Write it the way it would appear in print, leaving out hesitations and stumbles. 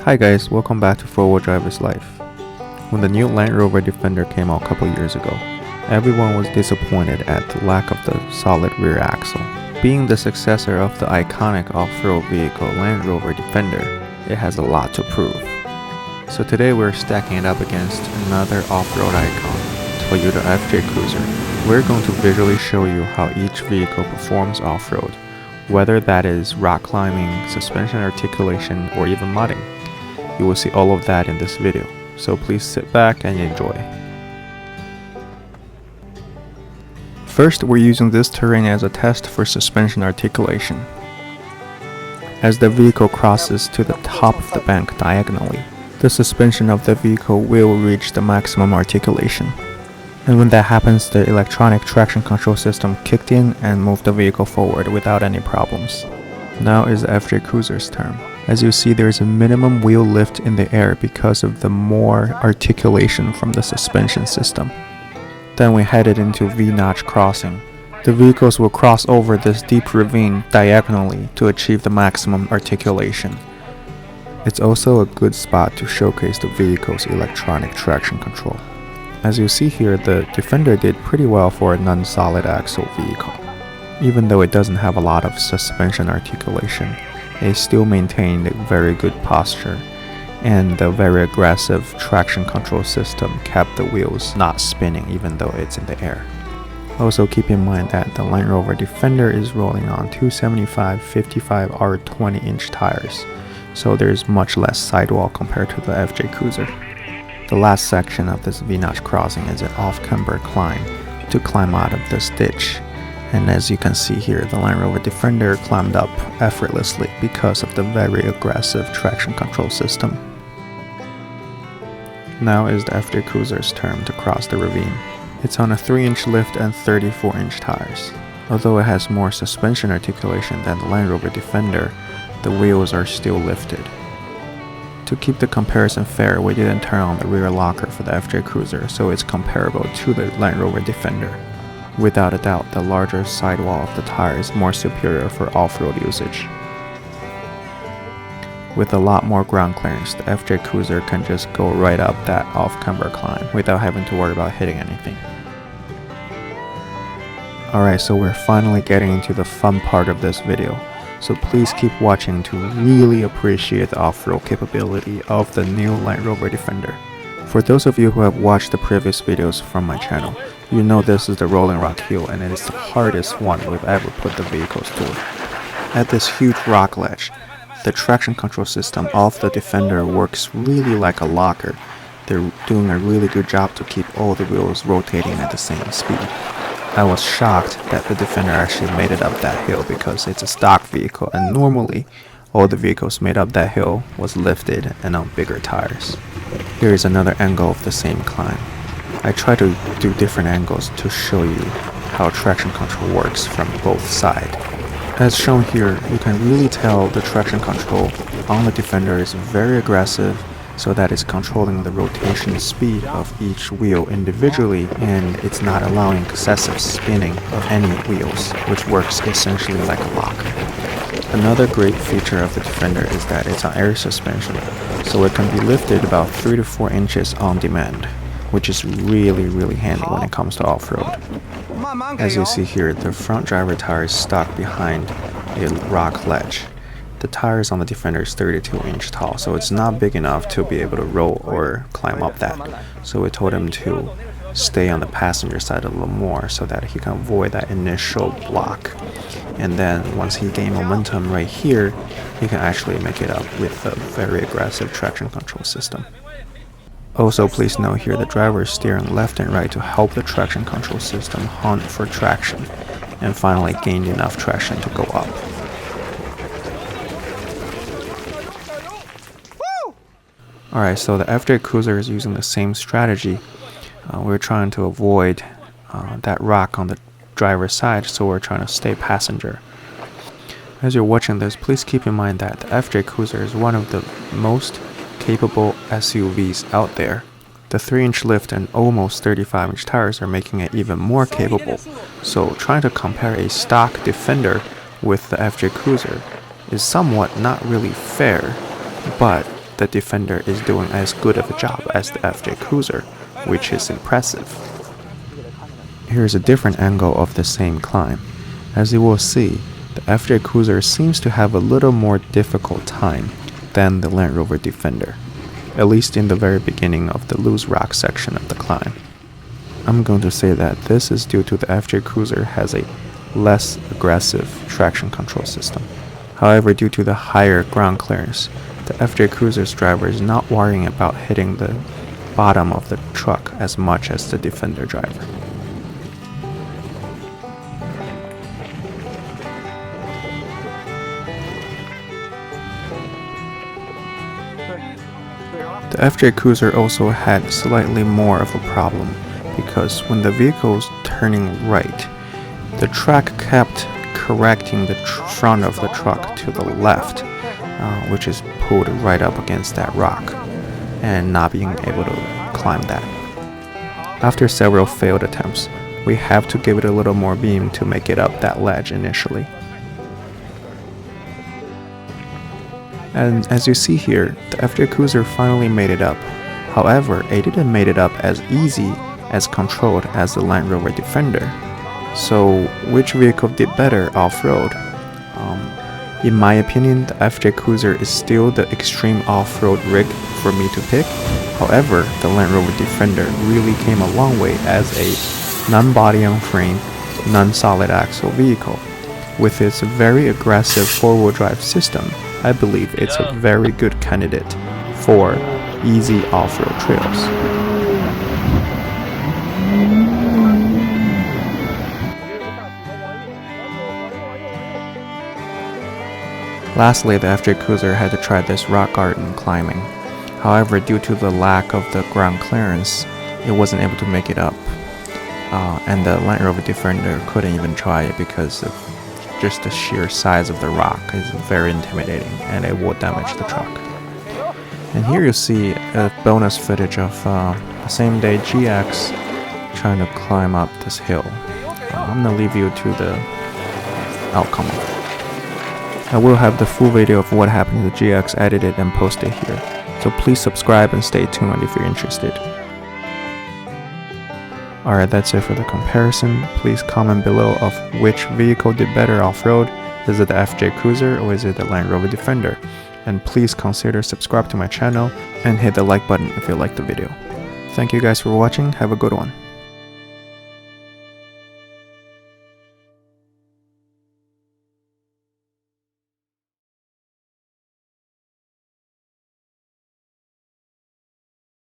Hi guys, welcome back to 4-Wheel Driver's Life. When the new Land Rover Defender came out a couple years ago, everyone was disappointed at the lack of the solid rear axle. Being the successor of the iconic off-road vehicle Land Rover Defender, it has a lot to prove. So today we're stacking it up against another off-road icon, Toyota FJ Cruiser. We're going to visually show you how each vehicle performs off-road, whether that is rock climbing, suspension articulation, or even mudding. You will see all of that in this video, so please sit back and enjoy. First, we're using this terrain as a test for suspension articulation. As the vehicle crosses to the top of the bank diagonally, the suspension of the vehicle will reach the maximum articulation. And when that happens, the electronic traction control system kicked in and moved the vehicle forward without any problems. Now is the FJ Cruiser's turn. As you see, there is a minimum wheel lift in the air because of the more articulation from the suspension system. Then we headed into V-notch crossing. The vehicles will cross over this deep ravine diagonally to achieve the maximum articulation. It's also a good spot to showcase the vehicle's electronic traction control. As you see here, the Defender did pretty well for a non-solid axle vehicle. Even though it doesn't have a lot of suspension articulation, it still maintained a very good posture, and the very aggressive traction control system kept the wheels not spinning even though it's in the air. Also keep in mind that the Land Rover Defender is rolling on 275/55 R 20-inch tires, so there's much less sidewall compared to the FJ Cruiser. The last section of this V-notch crossing is an off-camber climb to climb out of this ditch. And as you can see here, the Land Rover Defender climbed up effortlessly because of the very aggressive traction control system. Now is the FJ Cruiser's turn to cross the ravine. It's on a 3-inch lift and 34-inch tires. Although it has more suspension articulation than the Land Rover Defender, the wheels are still lifted. To keep the comparison fair, we didn't turn on the rear locker for the FJ Cruiser, so it's comparable to the Land Rover Defender. Without a doubt, the larger sidewall of the tire is more superior for off-road usage. With a lot more ground clearance, the FJ Cruiser can just go right up that off-camber climb without having to worry about hitting anything. Alright, so we're finally getting into the fun part of this video, so please keep watching to really appreciate the off-road capability of the new Land Rover Defender. For those of you who have watched the previous videos from my channel, you know this is the Rolling Rock Hill, and it is the hardest one we've ever put the vehicles through. At this huge rock ledge, the traction control system of the Defender works really like a locker. They're doing a really good job to keep all the wheels rotating at the same speed. I was shocked that the Defender actually made it up that hill because it's a stock vehicle, and normally all the vehicles made up that hill was lifted and on bigger tires. Here is another angle of the same climb. I try to do different angles to show you how traction control works from both sides. As shown here, you can really tell the traction control on the Defender is very aggressive, so that it's controlling the rotation speed of each wheel individually, and it's not allowing excessive spinning of any wheels, which works essentially like a locker. Another great feature of the Defender is that it's on air suspension, so it can be lifted about 3 to 4 inches on demand, which is really handy when it comes to off-road. As you see here, the front driver tire is stuck behind a rock ledge. The tires on the Defender is 32-inch tall, so it's not big enough to be able to roll or climb up that. So we told him to stay on the passenger side a little more so that he can avoid that initial block. And then once he gained momentum right here, he can actually make it up with a very aggressive traction control system. Also, please note here the driver is steering left and right to help the traction control system hunt for traction, and finally gained enough traction to go up. Alright, so the FJ Cruiser is using the same strategy. We're trying to avoid that rock on the driver's side, so we're trying to stay passenger. As you're watching this, please keep in mind that the FJ Cruiser is one of the most capable SUVs out there. The 3-inch lift and almost 35-inch tires are making it even more capable, so trying to compare a stock Defender with the FJ Cruiser is somewhat not really fair, but the Defender is doing as good of a job as the FJ Cruiser, which is impressive. Here's a different angle of the same climb. As you will see, the FJ Cruiser seems to have a little more difficult time than the Land Rover Defender, at least in the very beginning of the loose rock section of the climb. I'm going to say that this is due to the FJ Cruiser has a less aggressive traction control system. However, due to the higher ground clearance, the FJ Cruiser's driver is not worrying about hitting the bottom of the truck as much as the Defender driver. The FJ Cruiser also had slightly more of a problem because when the vehicle was turning right, the track kept correcting the front of the truck to the left, which is pulled right up against that rock, and not being able to climb that. After several failed attempts, we have to give it a little more beam to make it up that ledge initially. And as you see here, the FJ Cruiser finally made it up. However, it didn't make it up as easy as controlled as the Land Rover Defender. So which vehicle did better off-road? In my opinion, the FJ Cruiser is still the extreme off-road rig for me to pick. However, the Land Rover Defender really came a long way as a non-body-on-frame, non-solid axle vehicle. With its very aggressive four-wheel drive system, I believe it's a very good candidate for easy off-road trails. Lastly, the FJ Cruiser had to try this rock garden climbing. However, due to the lack of the ground clearance, it wasn't able to make it up. And the Land Rover Defender couldn't even try it because of just the sheer size of the rock is very intimidating and it will damage the truck. And here you see a bonus footage of the same day GX trying to climb up this hill. I'm gonna leave you to the outcome of it. I will have the full video of what happened to the GX edited and posted here, so please subscribe and stay tuned if you're interested. Alright, that's it for the comparison. Please comment below of which vehicle did better off-road. Is it the FJ Cruiser or is it the Land Rover Defender? And please consider subscribe to my channel and hit the like button if you liked the video. Thank you guys for watching, have a good one.